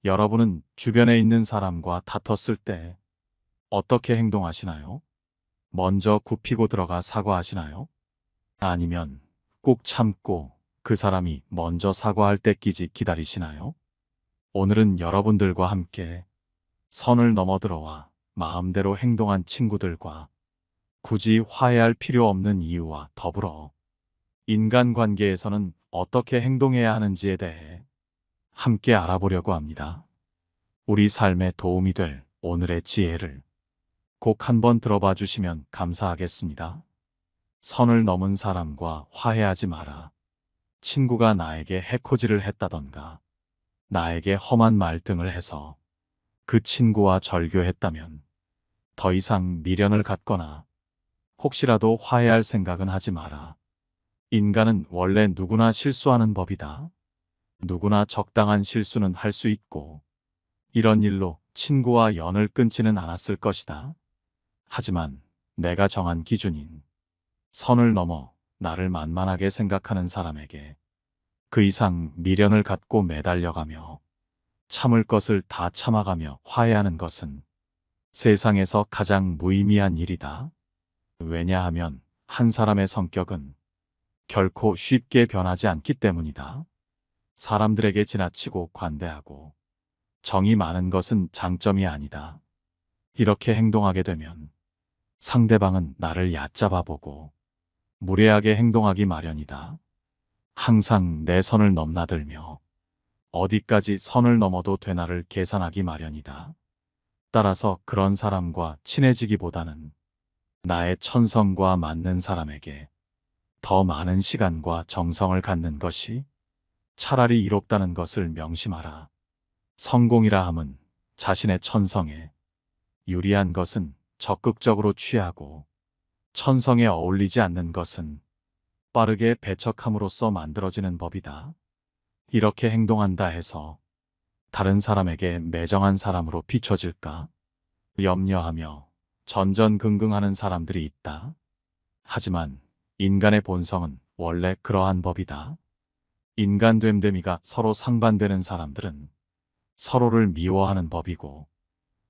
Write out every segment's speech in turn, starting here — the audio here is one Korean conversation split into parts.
여러분은 주변에 있는 사람과 다퉜을 때 어떻게 행동하시나요? 먼저 굽히고 들어가 사과하시나요? 아니면 꾹 참고 그 사람이 먼저 사과할 때까지 기다리시나요? 오늘은 여러분들과 함께 선을 넘어 들어와 마음대로 행동한 친구들과 굳이 화해할 필요 없는 이유와 더불어 인간관계에서는 어떻게 행동해야 하는지에 대해 함께 알아보려고 합니다. 우리 삶에 도움이 될 오늘의 지혜를 꼭 한번 들어봐 주시면 감사하겠습니다. 선을 넘은 사람과 화해하지 마라. 친구가 나에게 해코지를 했다던가 나에게 험한 말 등을 해서 그 친구와 절교했다면 더 이상 미련을 갖거나 혹시라도 화해할 생각은 하지 마라. 인간은 원래 누구나 실수하는 법이다. 누구나 적당한 실수는 할 수 있고 이런 일로 친구와 연을 끊지는 않았을 것이다. 하지만 내가 정한 기준인 선을 넘어 나를 만만하게 생각하는 사람에게 그 이상 미련을 갖고 매달려가며 참을 것을 다 참아가며 화해하는 것은 세상에서 가장 무의미한 일이다. 왜냐하면 한 사람의 성격은 결코 쉽게 변하지 않기 때문이다. 사람들에게 지나치고 관대하고 정이 많은 것은 장점이 아니다. 이렇게 행동하게 되면 상대방은 나를 얕잡아 보고 무례하게 행동하기 마련이다. 항상 내 선을 넘나들며 어디까지 선을 넘어도 되나를 계산하기 마련이다. 따라서 그런 사람과 친해지기보다는 나의 천성과 맞는 사람에게 더 많은 시간과 정성을 갖는 것이 차라리 이롭다는 것을 명심하라. 성공이라 함은 자신의 천성에 유리한 것은 적극적으로 취하고 천성에 어울리지 않는 것은 빠르게 배척함으로써 만들어지는 법이다. 이렇게 행동한다 해서 다른 사람에게 매정한 사람으로 비춰질까 염려하며 전전긍긍하는 사람들이 있다. 하지만 인간의 본성은 원래 그러한 법이다. 인간됨됨이가 서로 상반되는 사람들은 서로를 미워하는 법이고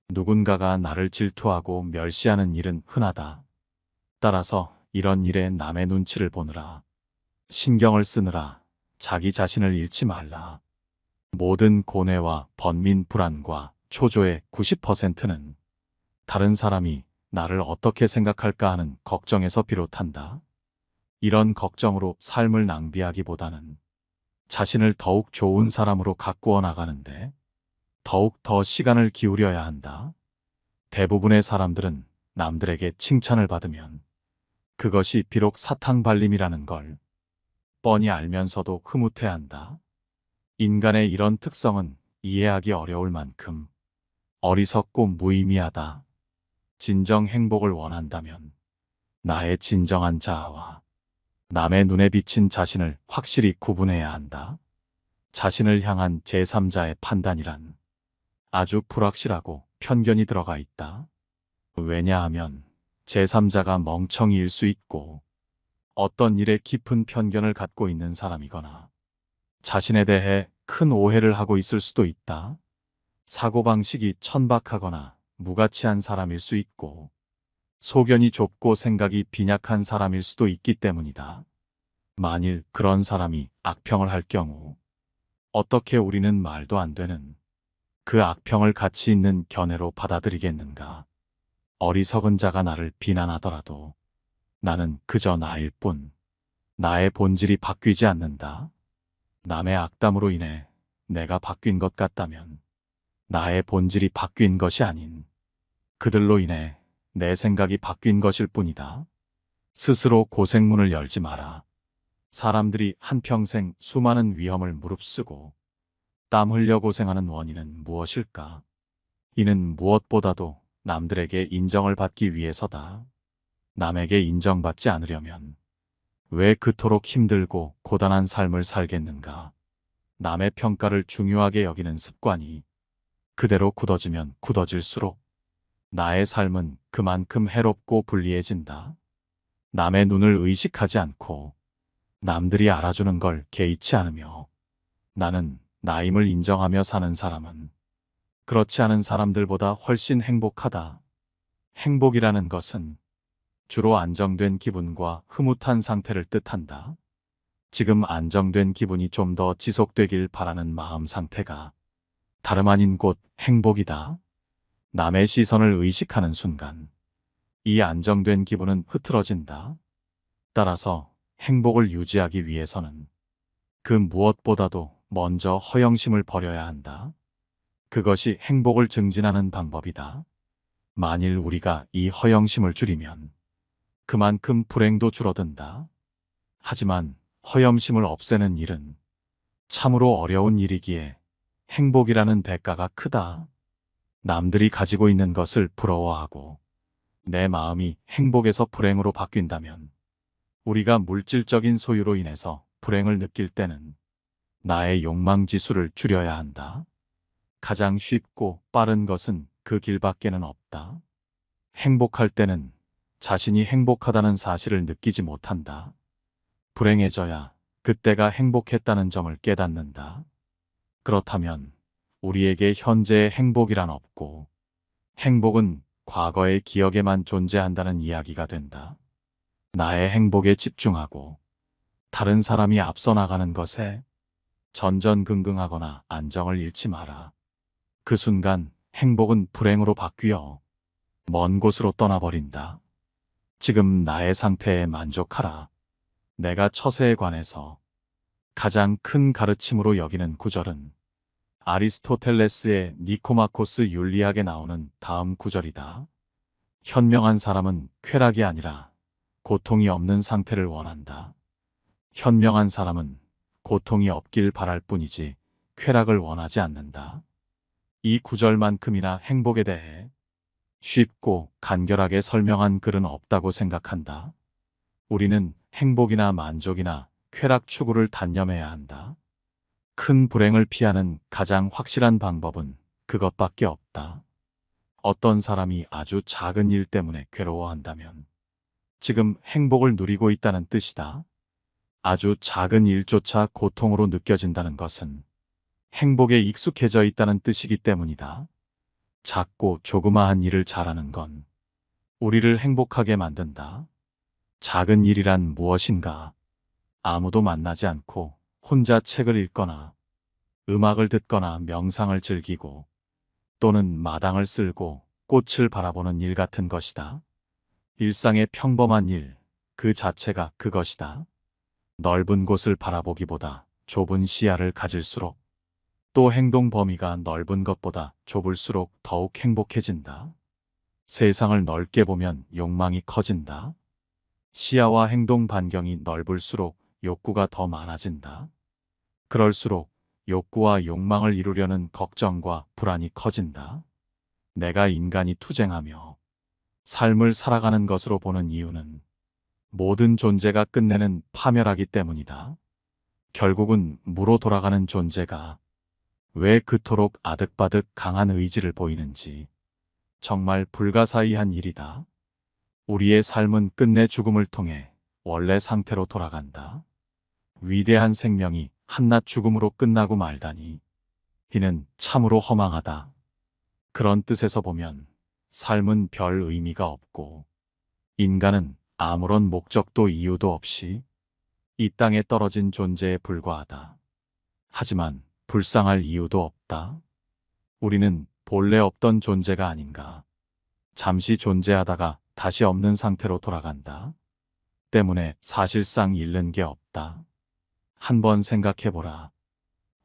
누군가가 나를 질투하고 멸시하는 일은 흔하다. 따라서 이런 일에 남의 눈치를 보느라 신경을 쓰느라 자기 자신을 잃지 말라. 모든 고뇌와 번민 불안과 초조의 90%는 다른 사람이 나를 어떻게 생각할까 하는 걱정에서 비롯한다. 이런 걱정으로 삶을 낭비하기보다는 자신을 더욱 좋은 사람으로 가꾸어 나가는데 더욱 더 시간을 기울여야 한다. 대부분의 사람들은 남들에게 칭찬을 받으면 그것이 비록 사탕발림이라는 걸 뻔히 알면서도 흐뭇해한다. 인간의 이런 특성은 이해하기 어려울 만큼 어리석고 무의미하다. 진정 행복을 원한다면 나의 진정한 자아와 남의 눈에 비친 자신을 확실히 구분해야 한다. 자신을 향한 제3자의 판단이란 아주 불확실하고 편견이 들어가 있다. 왜냐하면 제3자가 멍청이일 수 있고 어떤 일에 깊은 편견을 갖고 있는 사람이거나 자신에 대해 큰 오해를 하고 있을 수도 있다. 사고방식이 천박하거나 무가치한 사람일 수 있고 소견이 좁고 생각이 빈약한 사람일 수도 있기 때문이다. 만일 그런 사람이 악평을 할 경우 어떻게 우리는 말도 안 되는 그 악평을 가치 있는 견해로 받아들이겠는가? 어리석은 자가 나를 비난하더라도 나는 그저 나일 뿐 나의 본질이 바뀌지 않는다. 남의 악담으로 인해 내가 바뀐 것 같다면 나의 본질이 바뀐 것이 아닌 그들로 인해 내 생각이 바뀐 것일 뿐이다. 스스로 고생문을 열지 마라. 사람들이 한평생 수많은 위험을 무릅쓰고 땀 흘려 고생하는 원인은 무엇일까? 이는 무엇보다도 남들에게 인정을 받기 위해서다. 남에게 인정받지 않으려면 왜 그토록 힘들고 고단한 삶을 살겠는가? 남의 평가를 중요하게 여기는 습관이 그대로 굳어지면 굳어질수록 나의 삶은 그만큼 해롭고 불리해진다. 남의 눈을 의식하지 않고 남들이 알아주는 걸 개의치 않으며 나는 나임을 인정하며 사는 사람은 그렇지 않은 사람들보다 훨씬 행복하다. 행복이라는 것은 주로 안정된 기분과 흐뭇한 상태를 뜻한다. 지금 안정된 기분이 좀 더 지속되길 바라는 마음 상태가 다름 아닌 곧 행복이다. 남의 시선을 의식하는 순간 이 안정된 기분은 흐트러진다. 따라서 행복을 유지하기 위해서는 그 무엇보다도 먼저 허영심을 버려야 한다. 그것이 행복을 증진하는 방법이다. 만일 우리가 이 허영심을 줄이면 그만큼 불행도 줄어든다. 하지만 허영심을 없애는 일은 참으로 어려운 일이기에 행복이라는 대가가 크다. 남들이 가지고 있는 것을 부러워하고 내 마음이 행복에서 불행으로 바뀐다면 우리가 물질적인 소유로 인해서 불행을 느낄 때는 나의 욕망 지수를 줄여야 한다. 가장 쉽고 빠른 것은 그 길밖에는 없다. 행복할 때는 자신이 행복하다는 사실을 느끼지 못한다. 불행해져야 그때가 행복했다는 점을 깨닫는다. 그렇다면 우리에게 현재의 행복이란 없고 행복은 과거의 기억에만 존재한다는 이야기가 된다. 나의 행복에 집중하고 다른 사람이 앞서 나가는 것에 전전긍긍하거나 안정을 잃지 마라. 그 순간 행복은 불행으로 바뀌어 먼 곳으로 떠나버린다. 지금 나의 상태에 만족하라. 내가 처세에 관해서 가장 큰 가르침으로 여기는 구절은 아리스토텔레스의 니코마코스 윤리학에 나오는 다음 구절이다. 현명한 사람은 쾌락이 아니라 고통이 없는 상태를 원한다. 현명한 사람은 고통이 없길 바랄 뿐이지 쾌락을 원하지 않는다. 이 구절만큼이나 행복에 대해 쉽고 간결하게 설명한 글은 없다고 생각한다. 우리는 행복이나 만족이나 쾌락 추구를 단념해야 한다. 큰 불행을 피하는 가장 확실한 방법은 그것밖에 없다. 어떤 사람이 아주 작은 일 때문에 괴로워한다면 지금 행복을 누리고 있다는 뜻이다. 아주 작은 일조차 고통으로 느껴진다는 것은 행복에 익숙해져 있다는 뜻이기 때문이다. 작고 조그마한 일을 잘하는 건 우리를 행복하게 만든다. 작은 일이란 무엇인가? 아무도 만나지 않고 혼자 책을 읽거나 음악을 듣거나 명상을 즐기고 또는 마당을 쓸고 꽃을 바라보는 일 같은 것이다. 일상의 평범한 일, 그 자체가 그것이다. 넓은 곳을 바라보기보다 좁은 시야를 가질수록 또 행동 범위가 넓은 것보다 좁을수록 더욱 행복해진다. 세상을 넓게 보면 욕망이 커진다. 시야와 행동 반경이 넓을수록 욕구가 더 많아진다. 그럴수록 욕구와 욕망을 이루려는 걱정과 불안이 커진다. 내가 인간이 투쟁하며 삶을 살아가는 것으로 보는 이유는 모든 존재가 끝내는 파멸하기 때문이다. 결국은 무로 돌아가는 존재가 왜 그토록 아득바득 강한 의지를 보이는지 정말 불가사의한 일이다. 우리의 삶은 끝내 죽음을 통해 원래 상태로 돌아간다. 위대한 생명이 한낱 죽음으로 끝나고 말다니 이는 참으로 허망하다. 그런 뜻에서 보면 삶은 별 의미가 없고 인간은 아무런 목적도 이유도 없이 이 땅에 떨어진 존재에 불과하다. 하지만 불쌍할 이유도 없다. 우리는 본래 없던 존재가 아닌가. 잠시 존재하다가 다시 없는 상태로 돌아간다. 때문에 사실상 잃는 게 없다. 한번 생각해보라.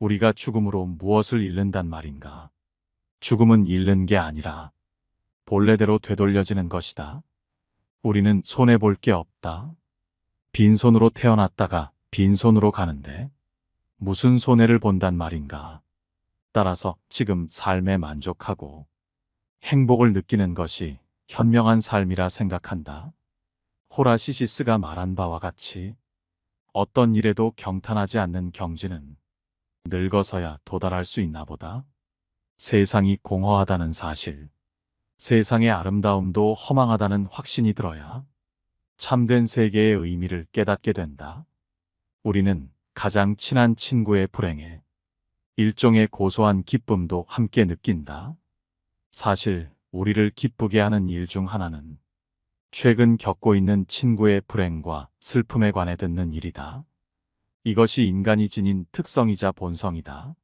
우리가 죽음으로 무엇을 잃는단 말인가? 죽음은 잃는 게 아니라 본래대로 되돌려지는 것이다. 우리는 손해볼 게 없다. 빈손으로 태어났다가 빈손으로 가는데 무슨 손해를 본단 말인가? 따라서 지금 삶에 만족하고 행복을 느끼는 것이 현명한 삶이라 생각한다. 호라시시스가 말한 바와 같이 어떤 일에도 경탄하지 않는 경지는 늙어서야 도달할 수 있나 보다. 세상이 공허하다는 사실, 세상의 아름다움도 허망하다는 확신이 들어야 참된 세계의 의미를 깨닫게 된다. 우리는 가장 친한 친구의 불행에 일종의 고소한 기쁨도 함께 느낀다. 사실 우리를 기쁘게 하는 일 중 하나는 최근 겪고 있는 친구의 불행과 슬픔에 관해 듣는 일이다. 이것이 인간이 지닌 특성이자 본성이다.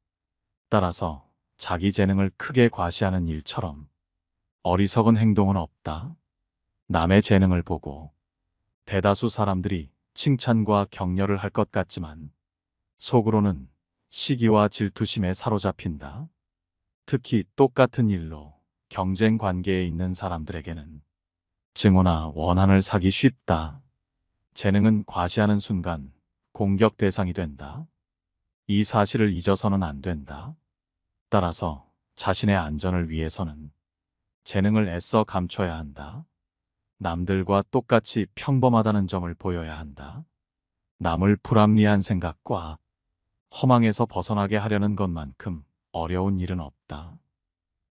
따라서 자기 재능을 크게 과시하는 일처럼 어리석은 행동은 없다. 남의 재능을 보고 대다수 사람들이 칭찬과 격려를 할 것 같지만 속으로는 시기와 질투심에 사로잡힌다. 특히 똑같은 일로 경쟁 관계에 있는 사람들에게는 증오나 원한을 사기 쉽다. 재능은 과시하는 순간 공격 대상이 된다. 이 사실을 잊어서는 안 된다. 따라서 자신의 안전을 위해서는 재능을 애써 감춰야 한다. 남들과 똑같이 평범하다는 점을 보여야 한다. 남을 불합리한 생각과 허망에서 벗어나게 하려는 것만큼 어려운 일은 없다.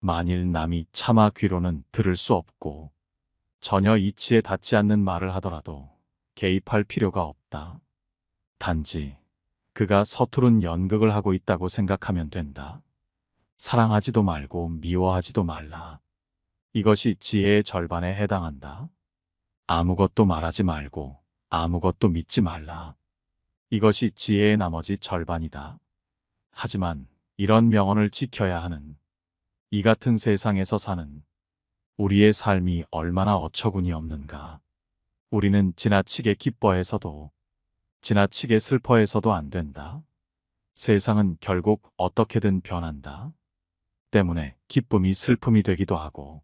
만일 남이 차마 귀로는 들을 수 없고 전혀 이치에 닿지 않는 말을 하더라도 개입할 필요가 없다. 단지 그가 서투른 연극을 하고 있다고 생각하면 된다. 사랑하지도 말고 미워하지도 말라. 이것이 지혜의 절반에 해당한다. 아무것도 말하지 말고 아무것도 믿지 말라. 이것이 지혜의 나머지 절반이다. 하지만 이런 명언을 지켜야 하는 이 같은 세상에서 사는 우리의 삶이 얼마나 어처구니 없는가. 우리는 지나치게 기뻐해서도 지나치게 슬퍼해서도 안 된다. 세상은 결국 어떻게든 변한다. 때문에 기쁨이 슬픔이 되기도 하고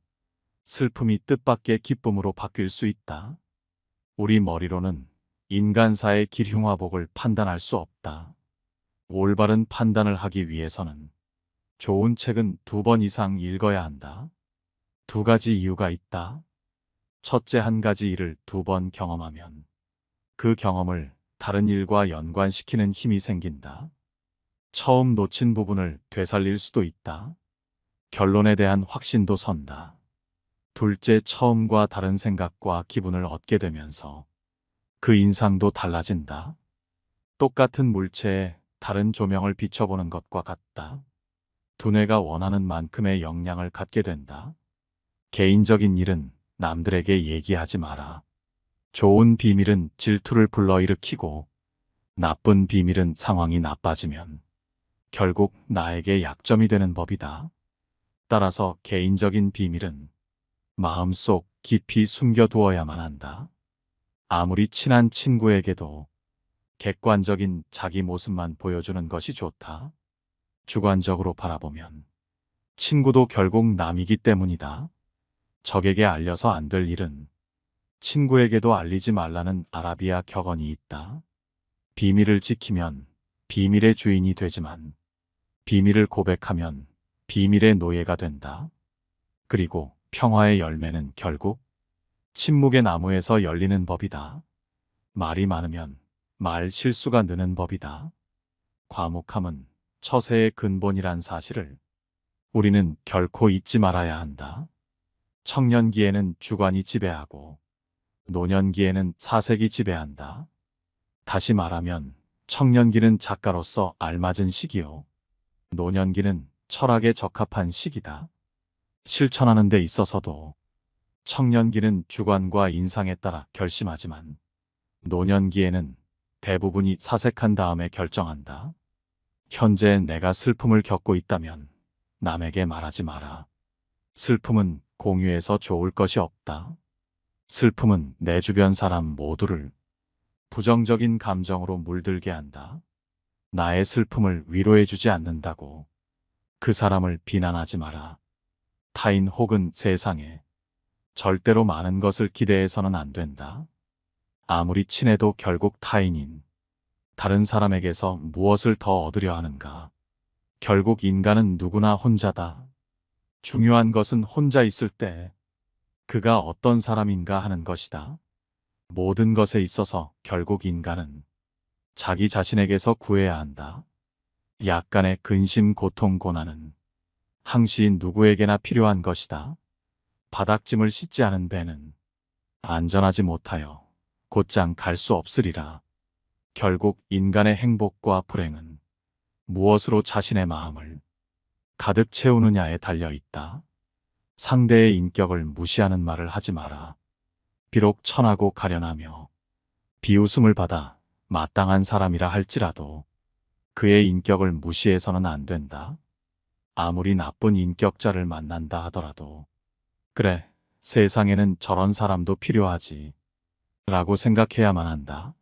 슬픔이 뜻밖의 기쁨으로 바뀔 수 있다. 우리 머리로는 인간사의 기흉화복을 판단할 수 없다. 올바른 판단을 하기 위해서는 좋은 책은 2번 이상 읽어야 한다. 2가지 이유가 있다. 첫째, 한 가지 일을 2번 경험하면 그 경험을 다른 일과 연관시키는 힘이 생긴다. 처음 놓친 부분을 되살릴 수도 있다. 결론에 대한 확신도 선다. 둘째, 처음과 다른 생각과 기분을 얻게 되면서 그 인상도 달라진다. 똑같은 물체에 다른 조명을 비춰보는 것과 같다. 두뇌가 원하는 만큼의 역량을 갖게 된다. 개인적인 일은 남들에게 얘기하지 마라. 좋은 비밀은 질투를 불러일으키고 나쁜 비밀은 상황이 나빠지면 결국 나에게 약점이 되는 법이다. 따라서 개인적인 비밀은 마음속 깊이 숨겨두어야만 한다. 아무리 친한 친구에게도 객관적인 자기 모습만 보여주는 것이 좋다. 주관적으로 바라보면 친구도 결국 남이기 때문이다. 적에게 알려서 안 될 일은 친구에게도 알리지 말라는 아라비아 격언이 있다. 비밀을 지키면 비밀의 주인이 되지만 비밀을 고백하면 비밀의 노예가 된다. 그리고 평화의 열매는 결국 침묵의 나무에서 열리는 법이다. 말이 많으면 말 실수가 느는 법이다. 과묵함은 처세의 근본이란 사실을 우리는 결코 잊지 말아야 한다. 청년기에는 주관이 지배하고 노년기에는 사색이 지배한다. 다시 말하면 청년기는 작가로서 알맞은 시기요. 노년기는 철학에 적합한 시기다. 실천하는 데 있어서도 청년기는 주관과 인상에 따라 결심하지만 노년기에는 대부분이 사색한 다음에 결정한다. 현재 내가 슬픔을 겪고 있다면 남에게 말하지 마라. 슬픔은 공유해서 좋을 것이 없다. 슬픔은 내 주변 사람 모두를 부정적인 감정으로 물들게 한다. 나의 슬픔을 위로해주지 않는다고 그 사람을 비난하지 마라. 타인 혹은 세상에 절대로 많은 것을 기대해서는 안 된다. 아무리 친해도 결국 타인인 다른 사람에게서 무엇을 더 얻으려 하는가. 결국 인간은 누구나 혼자다. 중요한 것은 혼자 있을 때 그가 어떤 사람인가 하는 것이다. 모든 것에 있어서 결국 인간은 자기 자신에게서 구해야 한다. 약간의 근심, 고통, 고난은 항시 누구에게나 필요한 것이다. 바닥짐을 씻지 않은 배는 안전하지 못하여 곧장 갈 수 없으리라. 결국 인간의 행복과 불행은 무엇으로 자신의 마음을 가득 채우느냐에 달려 있다. 상대의 인격을 무시하는 말을 하지 마라. 비록 천하고 가련하며 비웃음을 받아 마땅한 사람이라 할지라도 그의 인격을 무시해서는 안 된다. 아무리 나쁜 인격자를 만난다 하더라도 그래, 세상에는 저런 사람도 필요하지 라고 생각해야만 한다.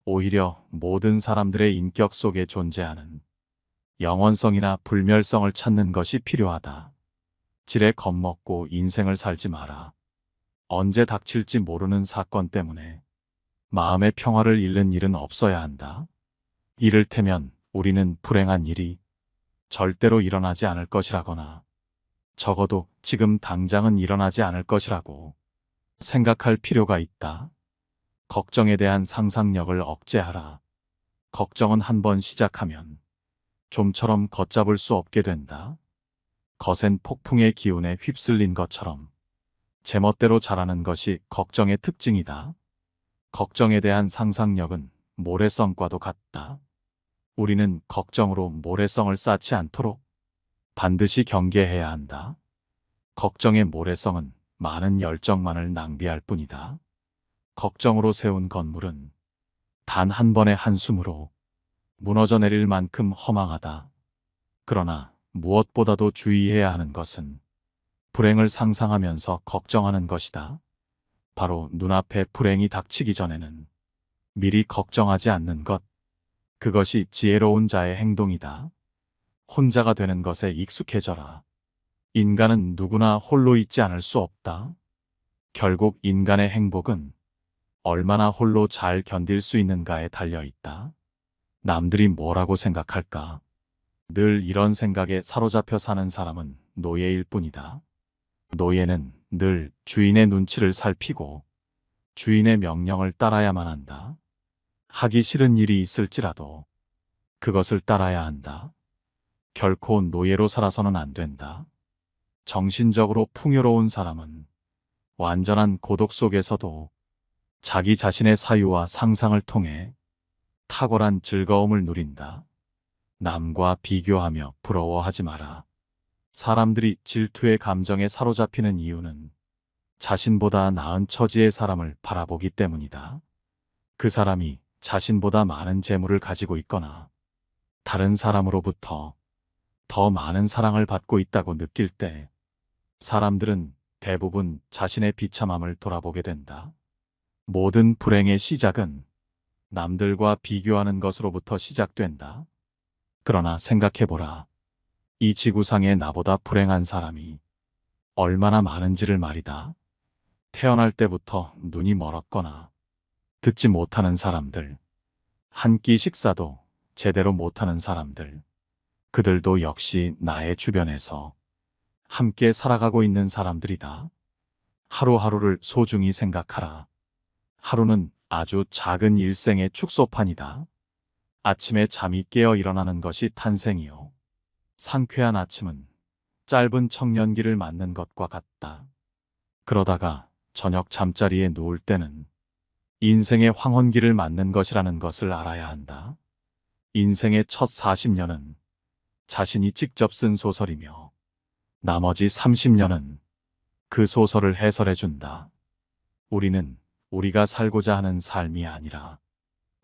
오히려 모든 사람들의 인격 속에 존재하는 영원성이나 불멸성을 찾는 것이 필요하다. 지레 겁먹고 인생을 살지 마라. 언제 닥칠지 모르는 사건 때문에 마음의 평화를 잃는 일은 없어야 한다. 이를테면 우리는 불행한 일이 절대로 일어나지 않을 것이라거나 적어도 지금 당장은 일어나지 않을 것이라고 생각할 필요가 있다. 걱정에 대한 상상력을 억제하라. 걱정은 한번 시작하면 좀처럼 걷잡을 수 없게 된다. 거센 폭풍의 기운에 휩쓸린 것처럼 제멋대로 자라는 것이 걱정의 특징이다. 걱정에 대한 상상력은 모래성과도 같다. 우리는 걱정으로 모래성을 쌓지 않도록 반드시 경계해야 한다. 걱정의 모래성은 많은 열정만을 낭비할 뿐이다. 걱정으로 세운 건물은 단 한 번의 한숨으로 무너져 내릴 만큼 허망하다. 그러나 무엇보다도 주의해야 하는 것은 불행을 상상하면서 걱정하는 것이다. 바로 눈앞에 불행이 닥치기 전에는 미리 걱정하지 않는 것, 그것이 지혜로운 자의 행동이다. 혼자가 되는 것에 익숙해져라. 인간은 누구나 홀로 있지 않을 수 없다. 결국 인간의 행복은 얼마나 홀로 잘 견딜 수 있는가에 달려 있다. 남들이 뭐라고 생각할까? 늘 이런 생각에 사로잡혀 사는 사람은 노예일 뿐이다. 노예는 늘 주인의 눈치를 살피고 주인의 명령을 따라야만 한다. 하기 싫은 일이 있을지라도 그것을 따라야 한다. 결코 노예로 살아서는 안 된다. 정신적으로 풍요로운 사람은 완전한 고독 속에서도 자기 자신의 사유와 상상을 통해 탁월한 즐거움을 누린다. 남과 비교하며 부러워하지 마라. 사람들이 질투의 감정에 사로잡히는 이유는 자신보다 나은 처지의 사람을 바라보기 때문이다. 그 사람이 자신보다 많은 재물을 가지고 있거나 다른 사람으로부터 더 많은 사랑을 받고 있다고 느낄 때 사람들은 대부분 자신의 비참함을 돌아보게 된다. 모든 불행의 시작은 남들과 비교하는 것으로부터 시작된다. 그러나 생각해보라. 이 지구상에 나보다 불행한 사람이 얼마나 많은지를 말이다. 태어날 때부터 눈이 멀었거나 듣지 못하는 사람들, 한 끼 식사도 제대로 못하는 사람들, 그들도 역시 나의 주변에서 함께 살아가고 있는 사람들이다. 하루하루를 소중히 생각하라. 하루는 아주 작은 일생의 축소판이다. 아침에 잠이 깨어 일어나는 것이 탄생이요. 상쾌한 아침은 짧은 청년기를 맞는 것과 같다. 그러다가 저녁 잠자리에 누울 때는 인생의 황혼기를 맞는 것이라는 것을 알아야 한다. 인생의 첫 40년은 자신이 직접 쓴 소설이며 나머지 30년은 그 소설을 해설해준다. 우리는 우리가 살고자 하는 삶이 아니라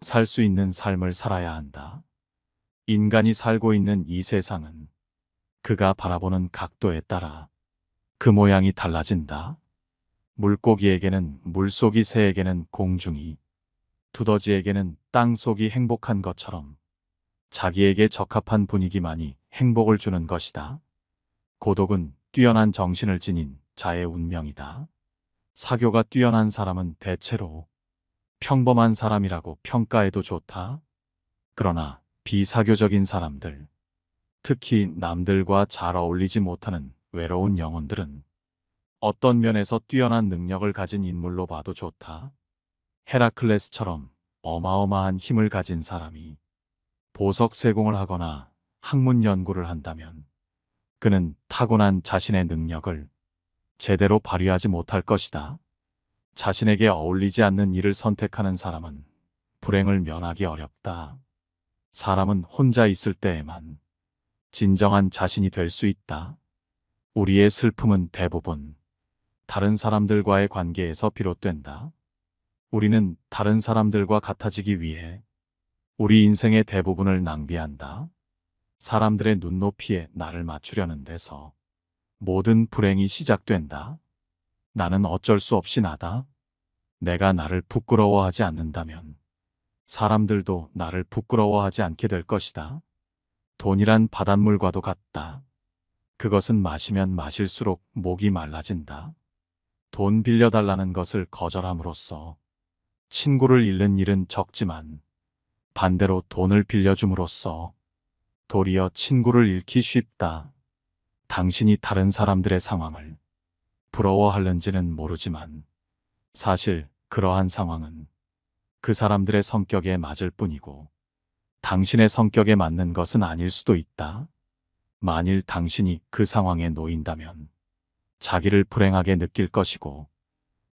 살 수 있는 삶을 살아야 한다. 인간이 살고 있는 이 세상은 그가 바라보는 각도에 따라 그 모양이 달라진다. 물고기에게는 물속이, 새에게는 공중이, 두더지에게는 땅속이 행복한 것처럼 자기에게 적합한 분위기만이 행복을 주는 것이다. 고독은 뛰어난 정신을 지닌 자의 운명이다. 사교가 뛰어난 사람은 대체로 평범한 사람이라고 평가해도 좋다. 그러나 비사교적인 사람들, 특히 남들과 잘 어울리지 못하는 외로운 영혼들은 어떤 면에서 뛰어난 능력을 가진 인물로 봐도 좋다. 헤라클레스처럼 어마어마한 힘을 가진 사람이 보석 세공을 하거나 학문 연구를 한다면 그는 타고난 자신의 능력을 제대로 발휘하지 못할 것이다. 자신에게 어울리지 않는 일을 선택하는 사람은 불행을 면하기 어렵다. 사람은 혼자 있을 때에만 진정한 자신이 될 수 있다. 우리의 슬픔은 대부분 다른 사람들과의 관계에서 비롯된다. 우리는 다른 사람들과 같아지기 위해 우리 인생의 대부분을 낭비한다. 사람들의 눈높이에 나를 맞추려는 데서 모든 불행이 시작된다. 나는 어쩔 수 없이 나다. 내가 나를 부끄러워하지 않는다면 사람들도 나를 부끄러워하지 않게 될 것이다. 돈이란 바닷물과도 같다. 그것은 마시면 마실수록 목이 말라진다. 돈 빌려달라는 것을 거절함으로써 친구를 잃는 일은 적지만 반대로 돈을 빌려줌으로써 도리어 친구를 잃기 쉽다. 당신이 다른 사람들의 상황을 부러워하는지는 모르지만 사실 그러한 상황은 그 사람들의 성격에 맞을 뿐이고 당신의 성격에 맞는 것은 아닐 수도 있다. 만일 당신이 그 상황에 놓인다면 자기를 불행하게 느낄 것이고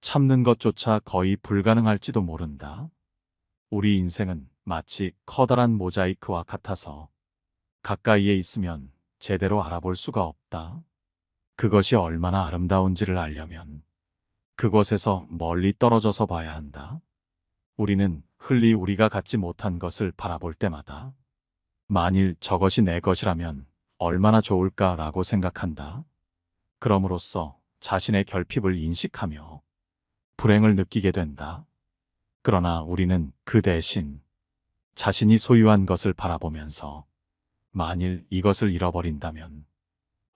참는 것조차 거의 불가능할지도 모른다. 우리 인생은 마치 커다란 모자이크와 같아서 가까이에 있으면 제대로 알아볼 수가 없다. 그것이 얼마나 아름다운지를 알려면 그곳에서 멀리 떨어져서 봐야 한다. 우리는 흘리 우리가 갖지 못한 것을 바라볼 때마다 만일 저것이 내 것이라면 얼마나 좋을까라고 생각한다. 그럼으로써 자신의 결핍을 인식하며 불행을 느끼게 된다. 그러나 우리는 그 대신 자신이 소유한 것을 바라보면서 만일 이것을 잃어버린다면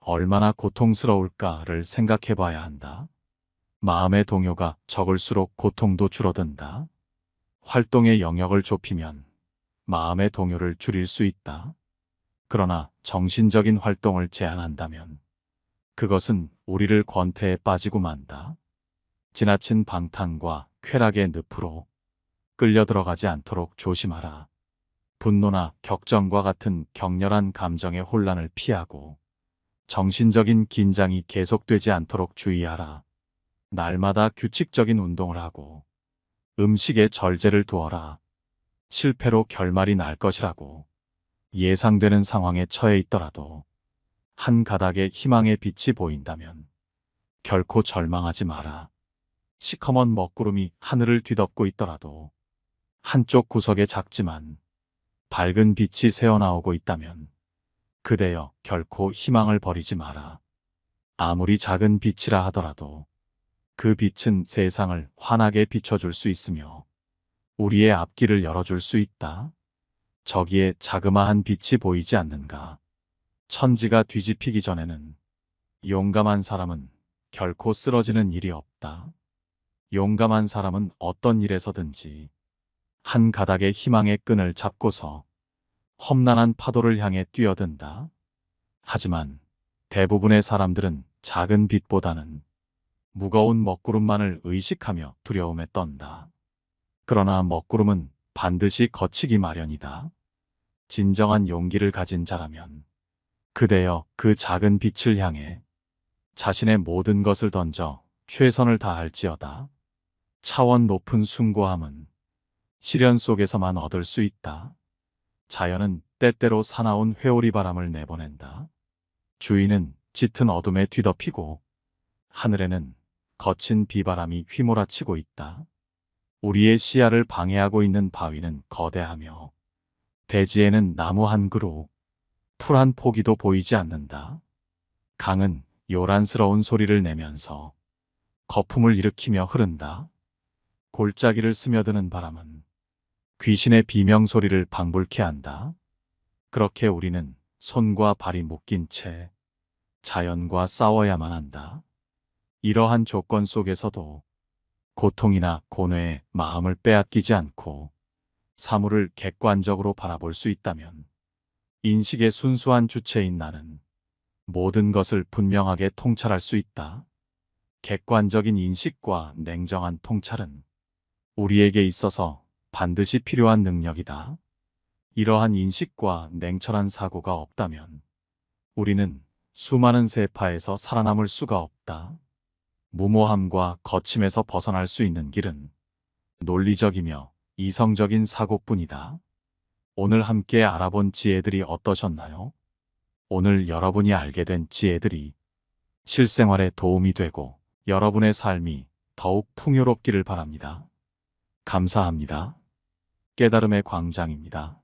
얼마나 고통스러울까를 생각해 봐야 한다. 마음의 동요가 적을수록 고통도 줄어든다. 활동의 영역을 좁히면 마음의 동요를 줄일 수 있다. 그러나 정신적인 활동을 제한한다면 그것은 우리를 권태에 빠지고 만다. 지나친 방탕과 쾌락의 늪으로 끌려 들어가지 않도록 조심하라. 분노나 격정과 같은 격렬한 감정의 혼란을 피하고 정신적인 긴장이 계속되지 않도록 주의하라. 날마다 규칙적인 운동을 하고 음식에 절제를 두어라. 실패로 결말이 날 것이라고 예상되는 상황에 처해 있더라도 한 가닥의 희망의 빛이 보인다면 결코 절망하지 마라. 시커먼 먹구름이 하늘을 뒤덮고 있더라도 한쪽 구석에 작지만 밝은 빛이 새어나오고 있다면 그대여 결코 희망을 버리지 마라. 아무리 작은 빛이라 하더라도 그 빛은 세상을 환하게 비춰줄 수 있으며 우리의 앞길을 열어줄 수 있다. 저기에 자그마한 빛이 보이지 않는가? 천지가 뒤집히기 전에는 용감한 사람은 결코 쓰러지는 일이 없다. 용감한 사람은 어떤 일에서든지 한 가닥의 희망의 끈을 잡고서 험난한 파도를 향해 뛰어든다. 하지만 대부분의 사람들은 작은 빛보다는 무거운 먹구름만을 의식하며 두려움에 떤다. 그러나 먹구름은 반드시 거치기 마련이다. 진정한 용기를 가진 자라면 그대여 그 작은 빛을 향해 자신의 모든 것을 던져 최선을 다할지어다. 차원 높은 숭고함은 시련 속에서만 얻을 수 있다. 자연은 때때로 사나운 회오리 바람을 내보낸다. 주위는 짙은 어둠에 뒤덮이고 하늘에는 거친 비바람이 휘몰아치고 있다. 우리의 시야를 방해하고 있는 바위는 거대하며 대지에는 나무 한 그루, 풀 한 포기도 보이지 않는다. 강은 요란스러운 소리를 내면서 거품을 일으키며 흐른다. 골짜기를 스며드는 바람은 귀신의 비명소리를 방불케 한다. 그렇게 우리는 손과 발이 묶인 채 자연과 싸워야만 한다. 이러한 조건 속에서도 고통이나 고뇌에 마음을 빼앗기지 않고 사물을 객관적으로 바라볼 수 있다면 인식의 순수한 주체인 나는 모든 것을 분명하게 통찰할 수 있다. 객관적인 인식과 냉정한 통찰은 우리에게 있어서 반드시 필요한 능력이다. 이러한 인식과 냉철한 사고가 없다면 우리는 수많은 세파에서 살아남을 수가 없다. 무모함과 거침에서 벗어날 수 있는 길은 논리적이며 이성적인 사고뿐이다. 오늘 함께 알아본 지혜들이 어떠셨나요? 오늘 여러분이 알게 된 지혜들이 실생활에 도움이 되고 여러분의 삶이 더욱 풍요롭기를 바랍니다. 감사합니다. 깨달음의 광장입니다.